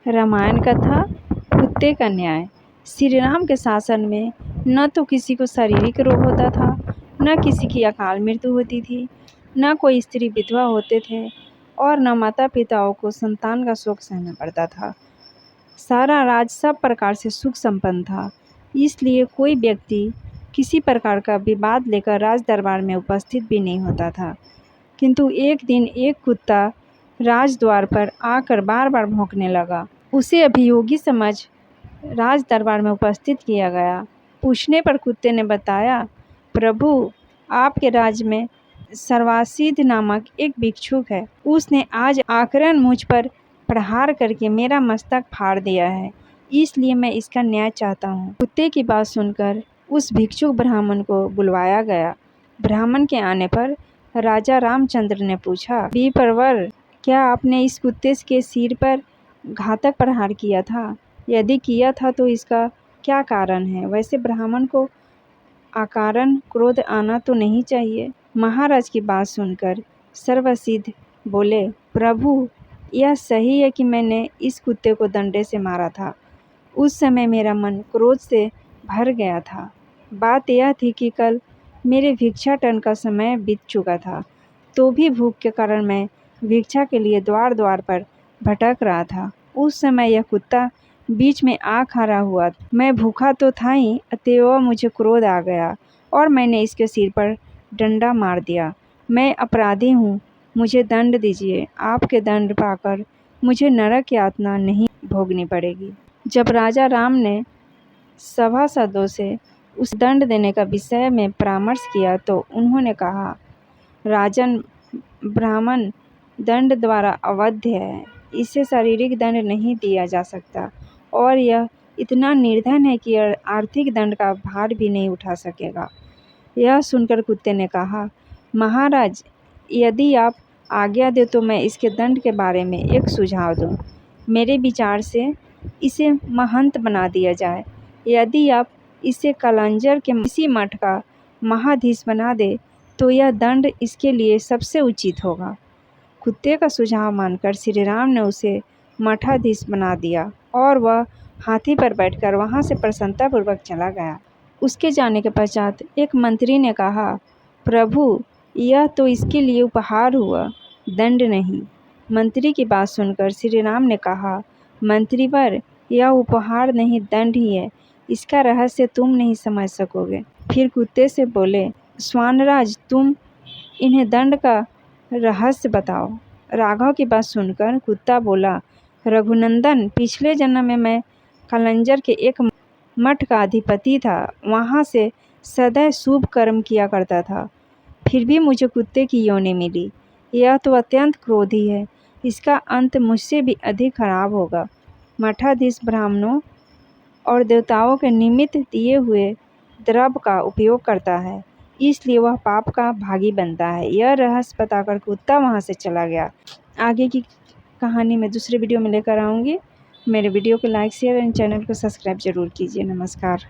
रामायण कथा कुत्ते का न्याय। श्री राम के शासन में न तो किसी को शारीरिक रोग होता था, न किसी की अकाल मृत्यु होती थी, न कोई स्त्री विधवा होते थे और न माता पिताओं को संतान का शोक सहना पड़ता था। सारा राज सब प्रकार से सुख संपन्न था। इसलिए कोई व्यक्ति किसी प्रकार का विवाद लेकर राज दरबार में उपस्थित भी नहीं होता था। किंतु एक दिन एक कुत्ता राजद्वार पर आकर बार बार भौंकने लगा। उसे अभियोगी समझ राज दरबार में उपस्थित किया गया। पूछने पर कुत्ते ने बताया, प्रभु, आपके राज्य में सर्वासिध नामक एक भिक्षुक है। उसने आज आक्रमण मुझ पर प्रहार करके मेरा मस्तक फाड़ दिया है, इसलिए मैं इसका न्याय चाहता हूँ। कुत्ते की बात सुनकर उस भिक्षुक ब्राह्मण को बुलवाया गया। ब्राह्मण के आने पर राजा रामचंद्र ने पूछा, विप्रवर, क्या आपने इस कुत्ते के सिर पर घातक प्रहार किया था? यदि किया था तो इसका क्या कारण है? वैसे ब्राह्मण को अकारण क्रोध आना तो नहीं चाहिए। महाराज की बात सुनकर सर्वसिद्ध बोले, प्रभु, यह सही है कि मैंने इस कुत्ते को डंडे से मारा था। उस समय मेरा मन क्रोध से भर गया था। बात यह थी कि कल मेरे भिक्षाटन का समय बीत चुका था, तो भी भूख के कारण मैं भिक्षा के लिए द्वार द्वार पर भटक रहा था। उस समय यह कुत्ता बीच में आ खड़ा हुआ। मैं भूखा तो था ही, अतएव मुझे क्रोध आ गया और मैंने इसके सिर पर डंडा मार दिया। मैं अपराधी हूँ, मुझे दंड दीजिए। आपके दंड पाकर मुझे नरक यातना नहीं भोगनी पड़ेगी। जब राजा राम ने सभासदों से उस दंड देने का विषय में परामर्श किया तो उन्होंने कहा, राजन, ब्राह्मण दंड द्वारा अवध्य है, इसे शारीरिक दंड नहीं दिया जा सकता और यह इतना निर्धन है कि आर्थिक दंड का भार भी नहीं उठा सकेगा। यह सुनकर कुत्ते ने कहा, महाराज, यदि आप आज्ञा दे तो मैं इसके दंड के बारे में एक सुझाव दूं। मेरे विचार से इसे महंत बना दिया जाए। यदि आप इसे कलंजर के किसी मठ का महाधीश बना दे तो यह दंड इसके लिए सबसे उचित होगा। कुत्ते का सुझाव मानकर श्री राम ने उसे मठाधीश बना दिया और वह हाथी पर बैठकर वहां से प्रसन्नतापूर्वक चला गया। उसके जाने के पश्चात एक मंत्री ने कहा, प्रभु, यह तो इसके लिए उपहार हुआ, दंड नहीं। मंत्री की बात सुनकर श्री राम ने कहा, मंत्रीवर, यह उपहार नहीं, दंड ही है। इसका रहस्य तुम नहीं समझ सकोगे। फिर कुत्ते से बोले, स्वानराज, तुम इन्हें दंड का रहस्य बताओ। राघव की बात सुनकर कुत्ता बोला, रघुनंदन, पिछले जन्म में मैं कलंजर के एक मठ का अधिपति था। वहाँ से सदैव शुभ कर्म किया करता था, फिर भी मुझे कुत्ते की योनि मिली। यह तो अत्यंत क्रोधी है, इसका अंत मुझसे भी अधिक खराब होगा। मठाधीश ब्राह्मणों और देवताओं के निमित्त दिए हुए द्रव्य का उपयोग करता है, इसलिए वह पाप का भागी बनता है। यह रहस्य बताकर कुत्ता वहाँ से चला गया। आगे की कहानी मैं दूसरे वीडियो में लेकर आऊँगी। मेरे वीडियो को लाइक, शेयर एंड चैनल को सब्सक्राइब जरूर कीजिए। नमस्कार।